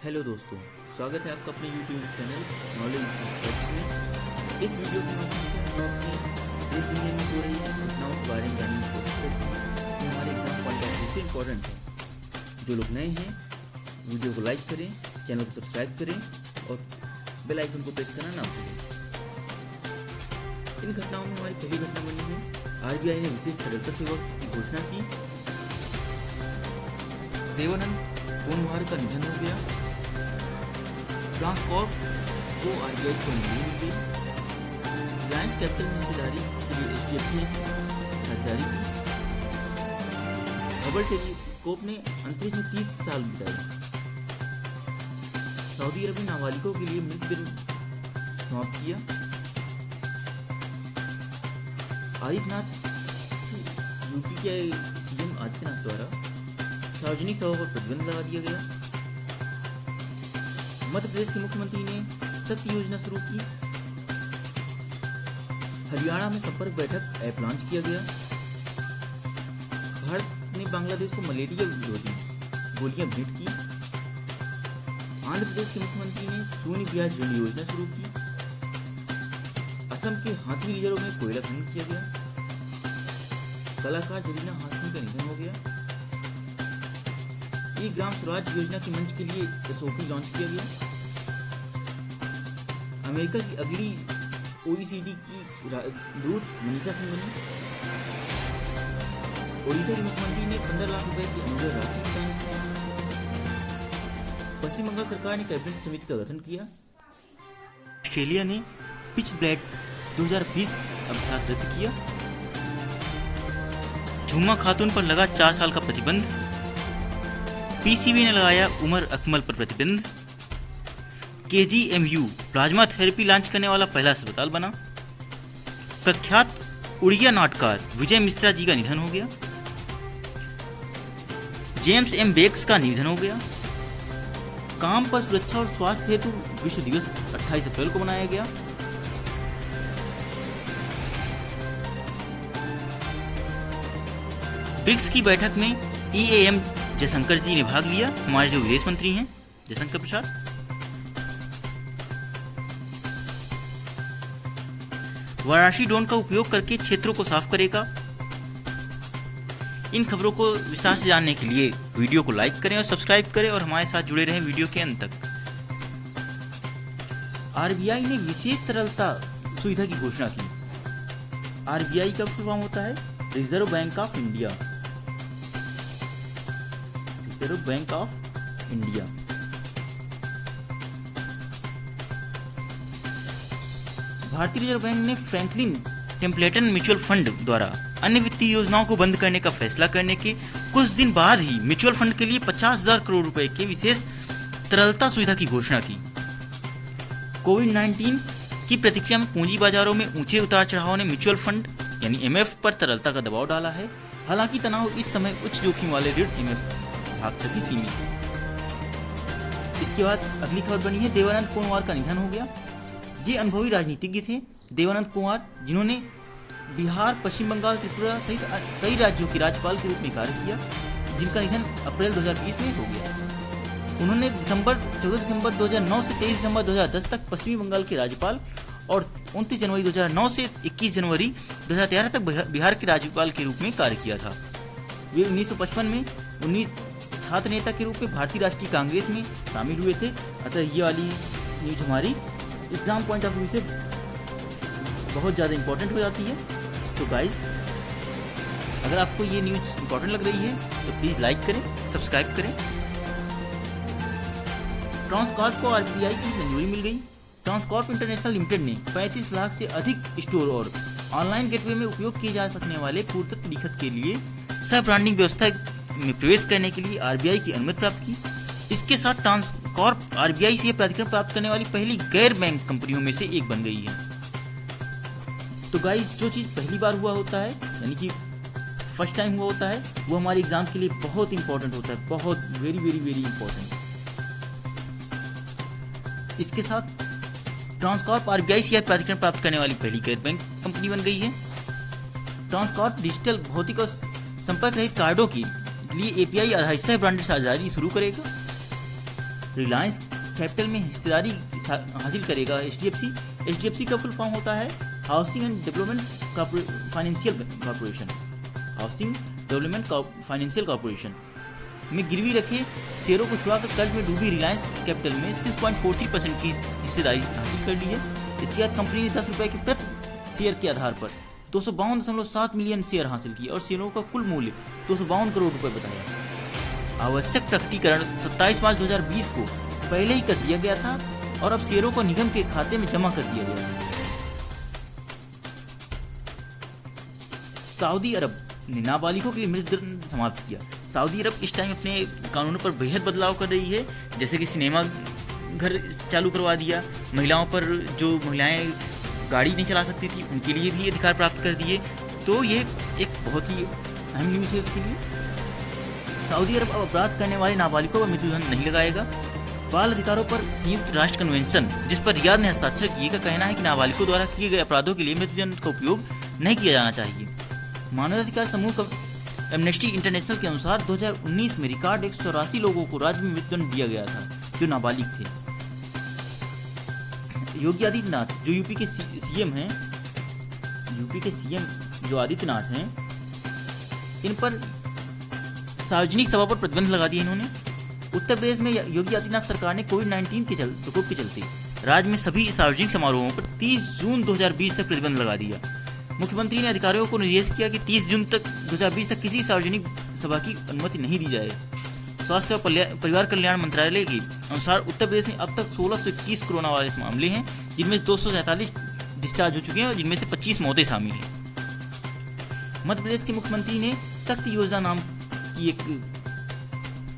Hello दोस्तों, स्वागत है आपका अपने YouTube चैनल नॉलेज में। इस वीडियो के माध्यम से हम अपने देश दुनिया में हो रही है घटनाओं के बारे में जानने की कोशिश करते हैं जो हमारे एग्जाम पॉइंट ऑफ व्यू से इम्पोर्टेंट है। जो लोग नए हैं वीडियो को लाइक करें, चैनल को सब्सक्राइब करें और बेल आइकन को प्रेस करना ना भूलें। इन घटनाओं में हमारी पहली घटना बनी है RBI ने विशेष तरलता सेवा की घोषणा की। देवानंद कोनवार का निधन हो गया। ट्रांसकॉर्प को RBI को मंजूरी मिल गई। रिलायंस कैपिटल में हिस्सेदारी के लिए HDFC ने साझेदारी की। हबल टेलीस्कोप ने अंतरिक्ष में 30 साल बिताए। सऊदी अरब ने नाबालिगों के लिए मृत्यु समाप्त किया। आदित्यनाथ यूपी के CM आदित्यनाथ द्वारा सार्वजनिक सभा पर प्रतिबंध लगा दिया गया। मध्य प्रदेश के मुख्यमंत्री ने शक्ति योजना शुरू की। हरियाणा में संपर्क बैठक ऐप लॉन्च किया गया। भारत ने बांग्लादेश को मलेरिया विरोधी गोलियां भेंट की। आंध्र प्रदेश के मुख्यमंत्री ने शून्य ब्याज ऋण योजना शुरू की। असम के हाथी रिजर्व में कोयला खनन किया गया। कलाकार जरीना हाशमी का निधन हो गया। ग्राम स्वराज योजना के मंच के लिए SOP लॉन्च किया गया। अमेरिका की अगली OECD की दूत मनीषा सिंह बनी। ओडिशा के मुख्यमंत्री ने 15 लाख रुपए की अनुग्रह राशि प्रदान की। पश्चिम बंगाल सरकार ने कैबिनेट समिति का गठन किया। ऑस्ट्रेलिया ने पिच ब्लैड 2020 अभ्यास रद्द किया। झुम्मा खातून पर लगा 4 साल का प्रतिबंध। PCB ने लगाया उमर अकमल पर प्रतिबंध। KGMU प्लाज्मा थेरेपी लॉन्च करने वाला पहला अस्पताल बना। प्रख्यात उड़िया नाटकार विजय मिश्रा जी का निधन हो गया। जेम्स M बेक्स का निधन हो गया। काम पर सुरक्षा और स्वास्थ्य हेतु विश्व दिवस 28 अप्रैल को मनाया गया। ब्रिक्स की बैठक में EAM जयशंकर जी ने भाग लिया। हमारे जो विदेश मंत्री हैं जयशंकर प्रसाद। वाराणसी ड्रोन का उपयोग करके क्षेत्रों को साफ करेगा। इन खबरों को विस्तार से जानने के लिए वीडियो को लाइक करें और सब्सक्राइब करें और हमारे साथ जुड़े रहें वीडियो के अंत तक। RBI ने विशेष तरलता सुविधा की घोषणा की। RBI का फुल फॉर्म होता है reserve bank of India. Reserve bank of India. भारतीय रिजर्व बैंक ने फ्रैंकलिन टेम्पलेटन म्यूचुअल फंड द्वारा अन्य वित्तीय योजनाओं को बंद करने का फैसला करने के कुछ दिन बाद ही म्यूचुअल फंड के लिए 50,000 करोड़ रुपए के विशेष तरलता सुविधा की घोषणा की। कोविड-19 की प्रतिक्रिया में पूंजी बाजारों में ऊंचे उतार चढ़ाव ने म्यूचुअल फंड यानी MF पर तरलता का दबाव डाला है। हालांकि तनाव इस समय उच्च जोखिम वाले ऋण MF भाग तक ही सीमित है। इसके बाद अगली खबर बनी है देवानंद कोनवार का निधन हो गया। ये अनुभवी राजनीतिज्ञ थे देवानंद कोनवार, जिन्होंने बिहार, पश्चिम बंगाल, त्रिपुरा सहित कई राज्यों के राज्यपाल के रूप में कार्य किया, जिनका निधन अप्रैल 2020 में हो गया। उन्होंने 14 दिसंबर 2009 से 23 दिसंबर 2010 तक पश्चिमी बंगाल के राज्यपाल और 29 जनवरी 2009 से 21 जनवरी 2013 तक बिहार के राज्यपाल के रूप में कार्य किया था। वे 1955 में 19 छात्र नेता के रूप में भारतीय राष्ट्रीय कांग्रेस में शामिल हुए थे। अतः ये वाली न्यूज हमारी एग्जाम पॉइंट ऑफ व्यू से बहुत ज़्यादा इंपॉर्टेंट हो जाती है। तो गाइस, अगर आपको ये न्यूज इंपॉर्टेंट लग रही है तो प्लीज़ लाइक करें, सब्सक्राइब करें। ट्रांसकॉर्प को RBI की मंजूरी मिल गई। ट्रांसकॉर्प इंटरनेशनल लिमिटेड ने 35 लाख से अधिक स्टोर और ऑनलाइन गेटवे में उपयोग किए जा सकने वाले कूटनीतिक लिखत के लिए सह ब्रांडिंग व्यवस्था में प्रवेश करने के लिए RBI की अनुमति प्राप्त की। इसके साथ ट्रांसकॉर्प RBI से प्राधिकरण प्राप्त करने वाली पहली गैर बैंक कंपनियों में से एक बन गई है। तो गाइस, जो चीज़ पहली बार हुआ होता है यानी कि फर्स्ट टाइम हुआ होता है, वो हमारे एग्जाम के लिए बहुत इंपॉर्टेंट होता है, बहुत वेरी वेरी वेरी इंपॉर्टेंट। इसके साथ ट्रांसकॉर्प RBI से प्राधिकरण प्राप्त करने वाली पहली गैर बैंक कंपनी बन गई है। ट्रांसकॉर्प डिजिटल भौतिक और संपर्क रहित कार्डों की लिए API आधारित सह ब्रांडेड साझेदारी शुरू करेगा। रिलायंस कैपिटल में हिस्सेदारी हासिल करेगा HDFC का फुल फॉर्म होता है housing and development financial corporation में गिरवी रखे शेयरों को छुड़ाकर कर्ज में डूबी रिलायंस कैपिटल में 6.43% की हिस्सेदारी हासिल कर ली है। इसके बाद कंपनी ने 10 रुपये के प्रति शेयर के आधार पर 252.7 मिलियन शेयर हासिल किए और शेयरों का कुल मूल्य 252 करोड़ रुपए बताया। आवश्यक प्रकटीकरण 27 मार्च 2020 को पहले ही कर दिया गया था और अब शेयरों को निगम के खाते में जमा कर दिया गया है। सऊदी अरब ने नाबालिगों के लिए मृत्युदंड समाप्त किया। सऊदी अरब इस टाइम अपने कानूनों पर बेहद बदलाव कर रही है, जैसे कि सिनेमा घर चालू करवा दिया, महिलाओं पर जो महिलाएं गाड़ी नहीं चला सकती थी उनके लिए भी अधिकार प्राप्त कर दिए। तो ये एक बहुत ही अहम न्यूज़ है उसके लिए। सऊदी अरब अब अपराध करने वाले नाबालिगों पर मृत्युदंड नहीं लगाएगा। बाल अधिकारों पर संयुक्त राष्ट्र कन्वेंशन जिस पर रियाद ने हस्ताक्षर किए का कहना है कि नाबालिगों द्वारा किए गए अपराधों के लिए मृत्युदंड का उपयोग नहीं किया जाना चाहिए। मानवाधिकार समूह एमनेस्टी इंटरनेशनल के अनुसार 2019 में रिकॉर्ड 184 लोगों को राज्य में मृत्युदंड दिया गया था जो नाबालिग थे। योगी आदित्यनाथ जो यूपी के सीएम जो आदित्यनाथ हैं, इन पर सार्वजनिक सभा पर प्रतिबंध लगा दिया इन्होंने। उत्तर प्रदेश में योगी आदित्यनाथ सरकार ने कोविड-19 के प्रकोप के चलते राज्य में सभी सार्वजनिक समारोहों पर 30 जून 2020 तक प्रतिबंध लगा दिया। मुख्यमंत्री ने अधिकारियों को निर्देश किया कि 30 जून तक 2020 तक किसी सार्वजनिक सभा की अनुमति नहीं दी जाए। स्वास्थ्य और परिवार कल्याण मंत्रालय के अनुसार उत्तर प्रदेश में अब तक 1621 कोरोना वायरस मामले हैं, जिनमें 247 डिस्चार्ज हो चुके हैं और जिनमें से 25 मौतें शामिल हैं। मध्य प्रदेश के मुख्यमंत्री ने शक्ति योजना नाम की एक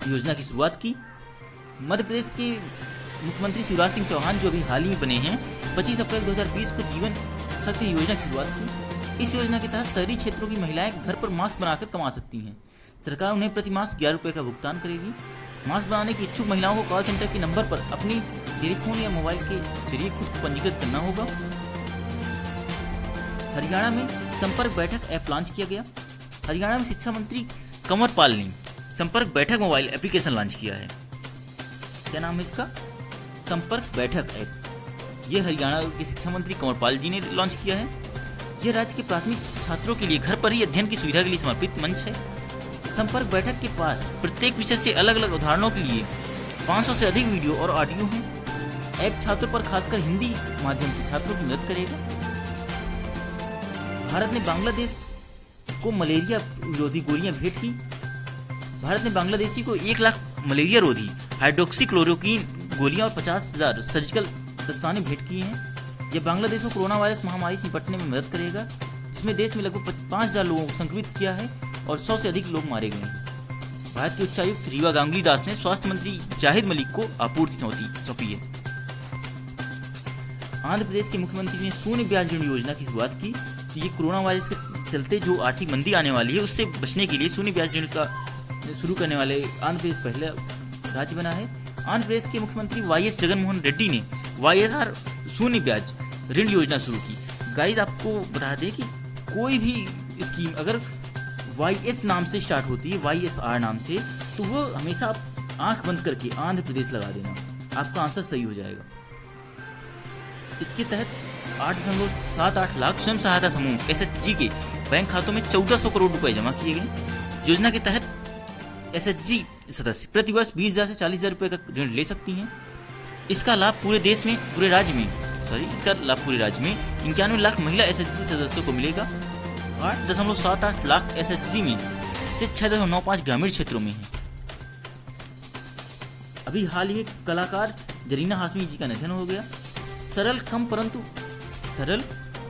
योजना की शुरुआत की। मध्य प्रदेश के मुख्यमंत्री शिवराज सिंह चौहान जो अभी हाल ही में बने हैं, 25 अप्रैल 2020 को जीवन शक्ति योजना की शुरुआत की। इस योजना के तहत शहरी क्षेत्रों की महिलाएं घर पर मास्क बनाकर कमा सकती हैं। सरकार उन्हें प्रति मास्क 11 रुपये का भुगतान करेगी। मास्क बनाने की इच्छुक महिलाओं को कॉल सेंटर के नंबर पर अपनी टेलीफोन या मोबाइल के जरिए खुद पंजीकृत करना होगा। हरियाणा में संपर्क बैठक ऐप लॉन्च किया गया। हरियाणा में शिक्षा मंत्री कंवर पाल ने संपर्क बैठक मोबाइल एप्लीकेशन लॉन्च किया है। क्या नाम है इसका? संपर्क बैठक ऐप। ये हरियाणा के शिक्षा मंत्री कंवर पाल जी ने लॉन्च किया है। यह राज्य के प्राथमिक छात्रों के लिए घर पर ही अध्ययन की सुविधा के लिए समर्पित मंच है। संपर्क बैठक के पास प्रत्येक विषय से अलग अलग उदाहरणों के लिए 500 से अधिक वीडियो और ऑडियो हैं। ऐप छात्रों पर खासकर हिंदी माध्यम के छात्रों की मदद करेगा। भारत ने बांग्लादेश को मलेरिया विरोधी गोलियां भेंट की। भारत ने बांग्लादेशी को 1 लाख मलेरिया रोधी हाइड्रोक्सीक्लोरोक्वीन गोलियां और 50,000 सर्जिकल दस्ताने भेंट किए हैं। यह बांग्लादेश को कोरोना वायरस महामारी से निपटने में मदद करेगा, जिसमें देश में लगभग 5,000 लोगों को संक्रमित किया है और 100 से अधिक लोग मारे गए हैं। भारत के उच्चायुक्त रीवा गांगुली दास ने स्वास्थ्य मंत्री जाहिद मलिक को आपूर्ति सौंपी है। आंध्र प्रदेश के मुख्यमंत्री ने शून्य ब्याज ऋण योजना की शुरुआत की। ये कोरोना वायरस के चलते जो आर्थिक मंदी आने वाली है उससे बचने के लिए शून्य ब्याज ऋण का शुरू करने वाले आंध्र प्रदेश पहला राज्य बना है। आंध्र प्रदेश के मुख्यमंत्री YS जगनमोहन रेड्डी ने YSR शून्य ब्याज ऋण योजना शुरू की। गाइस, आपको बता दें कि कोई भी स्कीम अगर YS नाम से स्टार्ट होती है, YSR नाम से, तो वो हमेशा आप आंख बंद करके आंध्र प्रदेश लगा देना, आपका आंसर सही हो जाएगा। इसके तहत 8.78 लाख स्वयं सहायता समूह SHG के बैंक खातों में 1400 करोड़ रुपए जमा किए गए। योजना के तहत SHG सदस्य प्रति वर्ष 20,000 से 40,000 रुपए का ऋण ले सकती हैं। इसका लाभ पूरे राज्य में 91 लाख महिला SHG सदस्यों को मिलेगा। 8.78 लाख SHG में से 6.95 ग्रामीण क्षेत्रों में है। अभी हाल ही में कलाकार जरीना हाशमी जी का निधन हो गया। सरल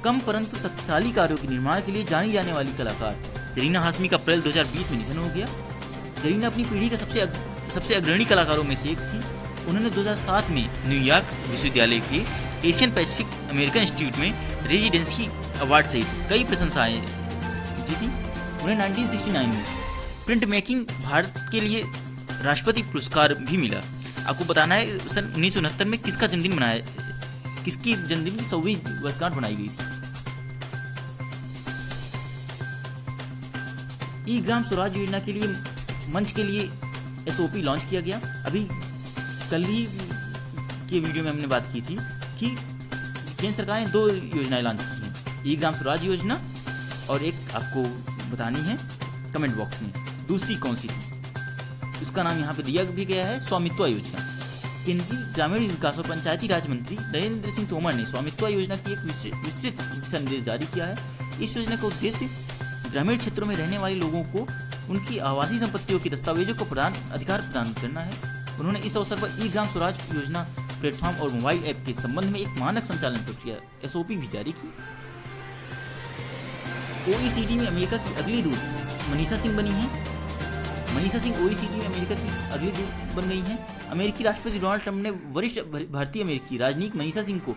कम परंतु शक्तिशाली कार्यों के निर्माण के लिए जानी जाने वाली कलाकार जरीना हाशमी का अप्रैल 2020 में निधन हो गया। जरीना अपनी पीढ़ी के सबसे अग्रणी कलाकारों में से एक थी। उन्होंने 2007 में न्यूयॉर्क विश्वविद्यालय के एशियन पैसिफिक अमेरिकन इंस्टीट्यूट में रेजिडेंसी अवार्ड सहित कई प्रशंसाएं जीती। उन्हें 1969 में प्रिंट मेकिंग भारत के लिए राष्ट्रपति पुरस्कार भी मिला। आपको बताना है सन 1969 में किसकी जन्मदिन की 100वीं वर्षगांठ बनाई गई थी। ई ग्राम स्वराज योजना के लिए मंच के लिए SOP लॉन्च किया गया। अभी कल ही के वीडियो में हमने बात की थी कि केंद्र सरकार ने 2 योजनाएं लॉन्च की हैं, ई ग्राम स्वराज योजना और एक आपको बतानी है कमेंट बॉक्स में दूसरी कौन सी थी। उसका नाम यहाँ पे दिया भी गया है स्वामित्व योजना। केंद्रीय ग्रामीण विकास और पंचायती राज मंत्री नरेंद्र सिंह तोमर ने स्वामित्व योजना की एक विस्तृत संदेश जारी किया है। इस योजना का उद्देश्य ग्रामीण क्षेत्रों में रहने वाले लोगों को उनकी आवासीय संपत्तियों के दस्तावेजों को अधिकार प्रदान करना है। उन्होंने इस अवसर पर ई ग्राम स्वराज योजना प्लेटफॉर्म और मोबाइल ऐप के संबंध में एक मानक संचालन प्रक्रिया SOP भी जारी की। OECD में अमेरिका की अगली दूत मनीषा सिंह बनी है। मनीषा सिंह OECD में अमेरिका की अगली दूत बन गई हैं। अमेरिकी राष्ट्रपति डोनाल्ड ट्रंप ने वरिष्ठ भारतीय अमेरिकी राजनयिक मनीषा सिंह को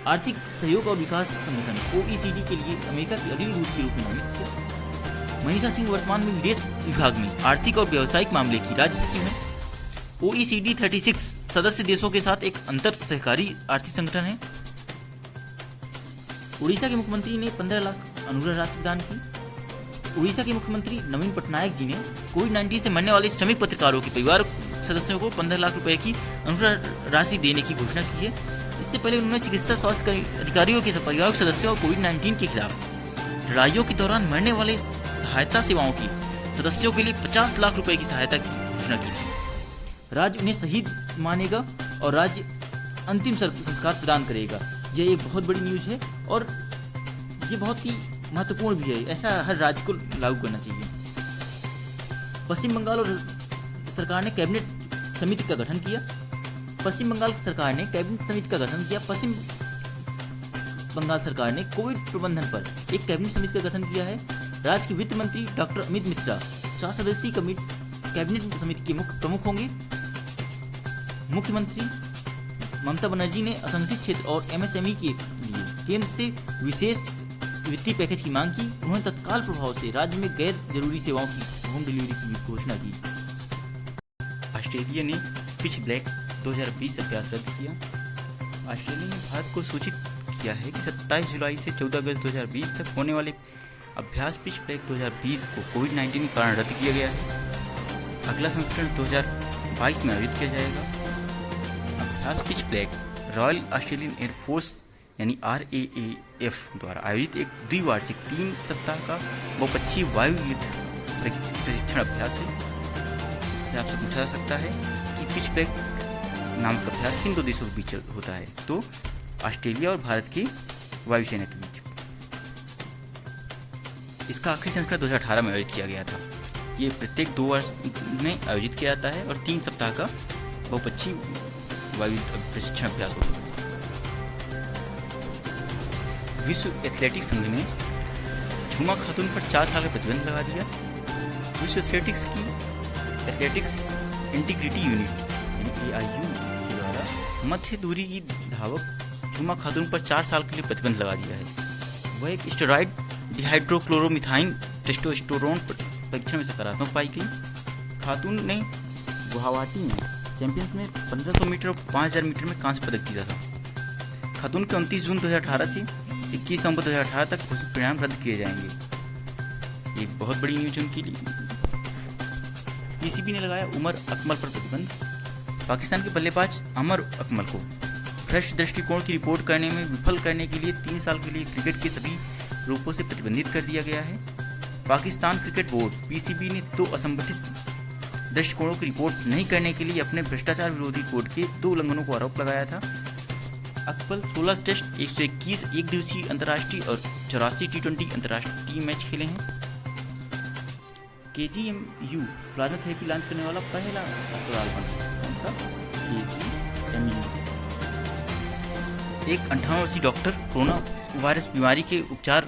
आर्थिक सहयोग और विकास संगठन OECD के लिए अमेरिका की अगली दूत के रूप में नामित किया। मनीषा सिंह वर्तमान में विदेश विभाग में आर्थिक और व्यावसायिक मामले की राज्य सचिव है। OECD 36 सदस्य देशों के साथ एक अंतर सहकारी आर्थिक संगठन है। उड़ीसा के मुख्यमंत्री ने 15 लाख अनुग्रह राशि प्रदान की। उड़ीसा के मुख्यमंत्री नवीन पटनायक जी ने कोविड-19 से मरने वाले श्रमिक पत्रकारों के परिवार सदस्यों को 15 लाख रुपए की अनुग्रह राशि देने की घोषणा की है। इससे पहले उन्होंने चिकित्सा स्वास्थ्य अधिकारियों के परिवार सदस्यों और कोविड-19 के खिलाफ लड़ाइयों के दौरान मरने वाले सहायता सेवाओं की सदस्यों के लिए 50 लाख रुपए की सहायता की घोषणा की थी। राज्य उन्हें शहीद मानेगा और राज्य अंतिम संस्कार प्रदान करेगा। यह एक बहुत बड़ी न्यूज है और ये बहुत ही महत्वपूर्ण भी है। ऐसा हर राज्य को लागू करना चाहिए। पश्चिम बंगाल और सरकार ने कैबिनेट समिति का गठन किया। पश्चिम बंगाल सरकार ने कैबिनेट समिति का गठन किया। पश्चिम बंगाल सरकार ने कोविड प्रबंधन पर एक कैबिनेट समिति का गठन किया है। राज्य के वित्त मंत्री डॉक्टर अमित मिश्रा 4 सदस्यीय कैबिनेट समिति के मुख्य प्रमुख होंगे। मुख्यमंत्री ममता बनर्जी ने असंगठित क्षेत्र और MSME के लिए केंद्र से विशेष वित्तीय पैकेज की मांग की। उन्होंने तत्काल प्रभाव से राज्य में गैर जरूरी सेवाओं की होम डिलीवरी की घोषणा की। ऑस्ट्रेलिया ने पिच ब्लैक 2020 अभ्यास रद्द किया। ऑस्ट्रेलिया ने भारत को सूचित किया है कि 27 जुलाई से 14 अगस्त 2020 तक होने वाले अभ्यास पिच ब्लैक 2020 को कोविड-19 के कारण रद्द किया गया है। अगला संस्करण 2022 में आयोजित किया जाएगा। अभ्यास pitch black royal Australian air force यानी RAAF द्वारा आयोजित एक द्विवार्षिक 3 सप्ताह का बहुपक्षीय वायु युद्ध प्रशिक्षण अभ्यास है। आपसे पूछा जा सकता है कि पिच ब्लैक नामक अभ्यास किन 2 देशों के बीच होता है, तो ऑस्ट्रेलिया और भारत की वायुसेना के बीच। इसका आखिरी संस्करण 2018 में आयोजित किया गया था। ये प्रत्येक 2 वर्ष में आयोजित किया जाता है और 3 सप्ताह का बहुपक्षीय वायु प्रशिक्षण अभ्यास होता है। विश्व एथलेटिक्स संघ ने झुमा खातून पर 4 साल का प्रतिबंध लगा दिया। विश्व एथलेटिक्स इंटीग्रिटी यूनिट AIU के द्वारा मध्य दूरी की धावक झुमा खातून पर 4 साल के लिए प्रतिबंध लगा दिया है। वह एक स्टेरॉइड डिहाइड्रोक्लोरोमिथाइन टेस्टोस्टेरोन परीक्षण में सकारात्मक पाई गई। खातून ने गुवाहाटी में चैंपियंस में 1500 मीटर और 5000 मीटर में कांस्य पदक जीता था। खातून के 29 जून 2018 से 21 नवंबर 2018 तक घोषित परिणाम रद्द किए जाएंगे। एक बहुत बड़ी न्यूज उनके लिए। PCB ने लगाया उमर अकमल पर प्रतिबंध। पाकिस्तान के बल्लेबाज उमर अकमल को भ्रष्ट दृष्टिकोण की रिपोर्ट करने में विफल करने के लिए 3 साल के लिए क्रिकेट के सभी रूपों से प्रतिबंधित कर दिया गया है। पाकिस्तान क्रिकेट बोर्ड PCB ने 2 असंगठित दृष्टिकोणों की रिपोर्ट नहीं करने के लिए अपने भ्रष्टाचार विरोधी कोड के 2 उल्लंघनों को आरोप लगाया था। अकमल 16 टेस्ट, 121 एक दिवसीय अंतर्राष्ट्रीय और 84 T20 अंतर्राष्ट्रीय मैच खेले हैं। KGMU प्लाज्मा थेरेपी लॉन्च करने वाला पहला अस्पताल बना। KGMU एक 58 वर्षीय डॉक्टर कोरोना वायरस बीमारी के उपचार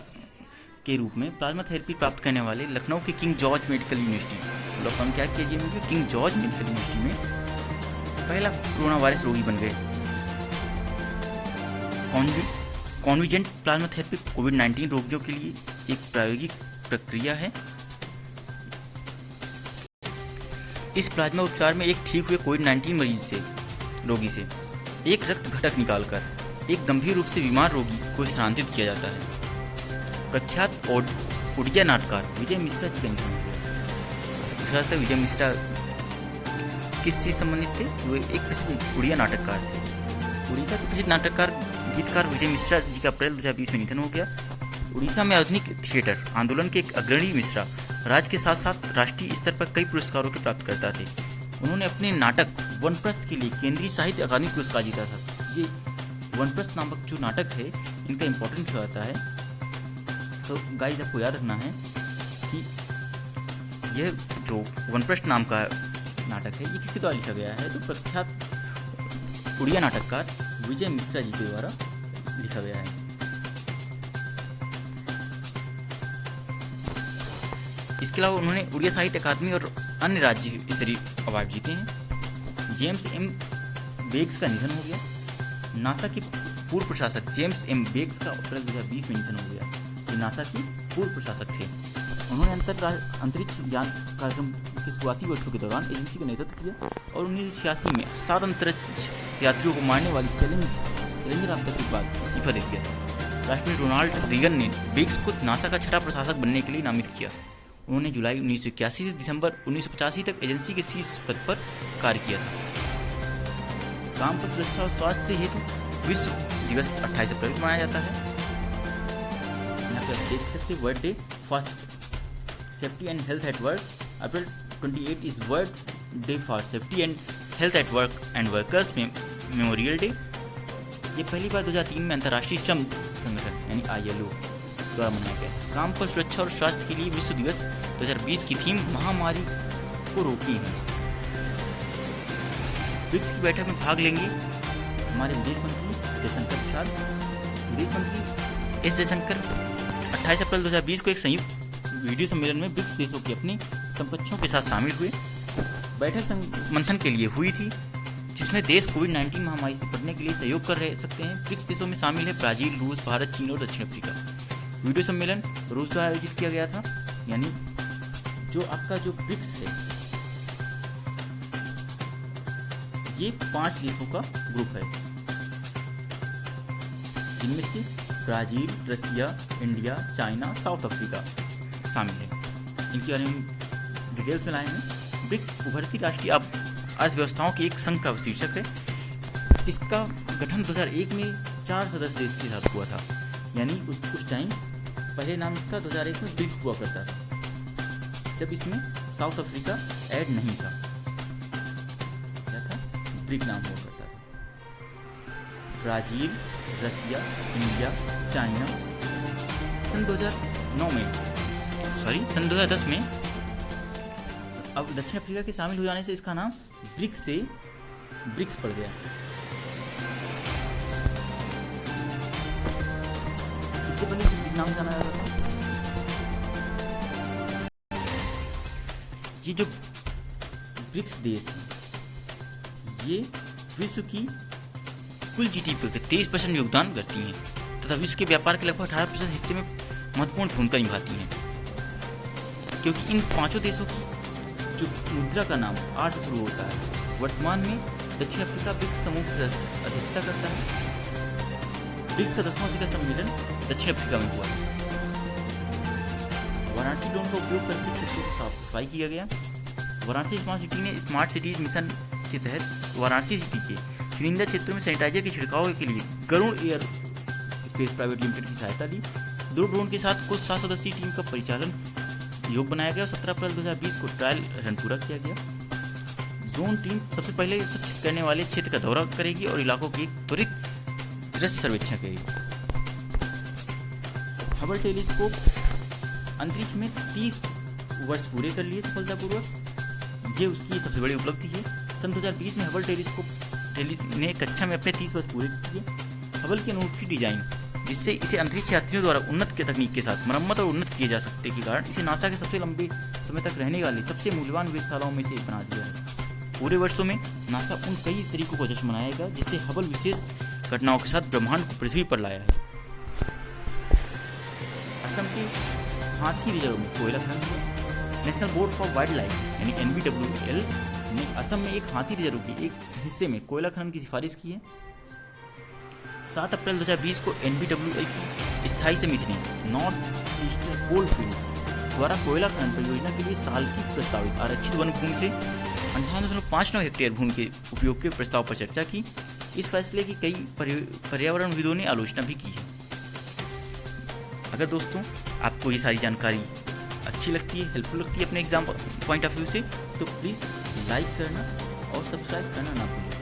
के रूप में प्लाज्मा थेरेपी प्राप्त करने वाले लखनऊ के king George medical university doctor क्या KGMU के किंग जॉर्ज मेडिकल यूनिवर्सिटी में पहला कोरोना वायरस रोगी बन गए। कॉन्विजेंट प्लाज्मा थेरेपी कोविड-19 रोगियों के लिए एक प्रायोगिक प्रक्रिया है। इस प्लाज्मा उपचार में एक ठीक हुए कोविड-19 रोगी से एक रक्त घटक निकालकर एक गंभीर रूप से बीमार रोगी को स्थानांतरित किया जाता है। प्रख्यात उड़िया नाटककार विजय मिश्रा जी का निधन हो गया। विजय मिश्रा किस चीज संबंधित थे? वो एक प्रसिद्ध उड़िया नाटककार थे। उड़ीसा के प्रसिद्ध नाटककार गीतकार विजय मिश्रा जी का अप्रैल 2020 में निधन हो गया। उड़ीसा में आधुनिक थिएटर आंदोलन के एक अग्रणी मिश्रा राज्य के साथ साथ राष्ट्रीय स्तर पर कई पुरस्कारों के प्राप्तकर्ता थे। उन्होंने अपने नाटक वनप्रस्थ के लिए केंद्रीय साहित्य अकादमी पुरस्कार जीता था। ये वनप्रस्थ नामक जो नाटक है, इनका इम्पोर्टेंट क्या होता है, तो गाइस आपको याद रखना है कि यह जो वनप्रस्थ नाम का नाटक है, ये किसके द्वारा लिखा गया है? तो प्रख्यात उड़िया नाटककार विजय मिश्रा जी के द्वारा लिखा गया है। इसके अलावा उन्होंने उड़िया साहित्य अकादमी और अन्य राज्य स्तरीय अवार्ड जीते हैं। जेम्स एम बेग्स का निधन हो गया। नासा के पूर्व प्रशासक जेम्स एम बेग्स का अप्रैल 2020 में निधन हो गया। ये नासा के पूर्व प्रशासक थे। उन्होंने अंतरिक्ष यान कार्यक्रम के शुरुआती वर्षों के दौरान एजेंसी का नेतृत्व किया और 1986 में 7 अंतरिक्ष यात्रियों को मारने वाली चैलेंजर आपदा के बाद इस्तीफा दे दिया। राष्ट्रपति रोनाल्ड रीगन ने बेग्स को नासा का छठा प्रशासक बनने के लिए नामित किया। उन्होंने जुलाई 1981 से दिसंबर 1985 तक एजेंसी के शीर्ष पद पर कार्य किया था। काम पर सुरक्षा और स्वास्थ्य हेतु विश्व दिवस 28 अप्रैल को मनाया जाता है। यहाँ पे आप देख सकते हैं world day for safety and health at work. April 28 is world day for safety and health at work and workers memorial day. ये पहली बार 2003 में अंतर्राष्ट्रीय श्रम संगठन यानी ILO द्वारा मनाया गया। काम पर सुरक्षा और स्वास्थ्य के लिए विश्व दिवस 2020 की थीम महामारी को रोकी है। ब्रिक्स की बैठक में भाग लेंगे हमारे विदेश मंत्री जयशंकर प्रसाद। विदेश मंत्री एस जयशंकर 28 अप्रैल 2020 को एक संयुक्त वीडियो सम्मेलन में ब्रिक्स देशों के अपने समकक्षों के साथ शामिल हुए। बैठक मंथन के लिए हुई थी, जिसमें देश कोविड-19 महामारी से निपटने के लिए सहयोग कर सकते हैं। ब्रिक्स देशों में शामिल है ब्राजील, रूस, भारत, चीन और दक्षिण अफ्रीका। वीडियो सम्मेलन रूस द्वारा आयोजित किया गया था। यानी जो आपका जो ब्रिक्स है, ये 5 देशों का ग्रुप है, जिनमें से ब्राजील, रसिया, इंडिया, चाइना, साउथ अफ्रीका शामिल है। इनके बारे में डिटेल्स में लाए हैं। ब्रिक्स उभरती राष्ट्रीय अर्थव्यवस्थाओं के एक संघ का शीर्षक है। इसका गठन 2001 में 4 सदस्य देश के साथ हुआ था। यानी उस टाइम पहले नाम इसका 2001 में ब्रिक्स हुआ करता था, जब इसमें साउथ अफ्रीका ऐड नहीं था। क्या था? ब्रिक नाम हुआ करता था। ब्राजील, रसिया, इंडिया, चाइना। सन 2010 में अब दक्षिण अफ्रीका के शामिल हो जाने से इसका नाम ब्रिक्स से ब्रिक्स पड़ गया। इसके पहले नाम जाना जाता था। ये जो ब्रिक्स देश हैं, ये विश्व की कुल GDP के 23% योगदान करती हैं तथा विश्व के व्यापार के लगभग 18% हिस्से में महत्वपूर्ण भूमिका निभाती हैं। क्योंकि इन 5 देशों की जो मुद्रा का नाम R से शुरू होता है। वर्तमान में दक्षिण अफ्रीका ब्रिक्स समूह की अध्यक्षता करता है। ब्रिक्स का 10वां शिखर सम्मेलन दक्षिण अफ्रीका में हुआ। वाराणसी ड्रोन का उपयोग करके क्षेत्रों को साफ सफाई किया गया। वाराणसी स्मार्ट सिटी ने स्मार्ट सिटीज मिशन के तहत वाराणसी सिटी के चुनिंदा क्षेत्रों में सैनिटाइजर के छिड़काव के लिए Garuda aerospace private limited की सहायता ली। 2 ड्रोन के साथ कुल 7 सदस्यीय टीम का परिचालन योग बनाया गया। 17 अप्रैल 2020 को ट्रायल रन पूरा किया गया। ड्रोन टीम सबसे पहले स्वच्छ करने वाले क्षेत्र का दौरा करेगी और इलाकों की त्वरित दृश्य सर्वेक्षण करेगी। हबल टेलीस्कोप अंतरिक्ष में 30 वर्ष पूरे कर लिए सफलतापूर्वक। ये उसकी सबसे बड़ी उपलब्धि है। सन 2020 में हबल टेलीस्कोप ने कक्षा में अपने 30 वर्ष पूरे किए। हबल की अनूठी डिजाइन, जिससे इसे अंतरिक्ष यात्रियों द्वारा उन्नत के तकनीक के साथ मरम्मत और उन्नत किए जा सकते के कारण इसे नासा के सबसे लंबे समय तक रहने वाली सबसे मूल्यवान वेधशालाओं में से एक बना दिया है। पूरे वर्षों में नासा उन कई तरीकों का जश्न मनाएगा जिससे हबल विशेष घटनाओं के साथ ब्रह्मांड को पृथ्वी पर लाया है। असम के हाथी रिजर्व में कोयला खनन हुआ। National board for wild life यानी NBWL ने असम में एक हाथी रिजर्व के एक हिस्से में कोयला खनन की सिफारिश की है। 7 अप्रैल 2020 को NBWL की स्थायी समिति ने नॉर्थ ईस्टर्न कोल फील्ड द्वारा कोयला खनन परियोजना के लिए साल की प्रस्तावित आरक्षित वन भूमि से 58.59 हेक्टेयर भूमि के उपयोग के प्रस्ताव पर चर्चा की। इस फैसले की कई पर्यावरणविदों ने आलोचना भी की है। अगर दोस्तों आपको ये सारी जानकारी अच्छी लगती है, हेल्पफुल लगती है अपने एग्जाम पॉइंट ऑफ व्यू से, तो प्लीज़ लाइक करना और सब्सक्राइब करना ना भूलें।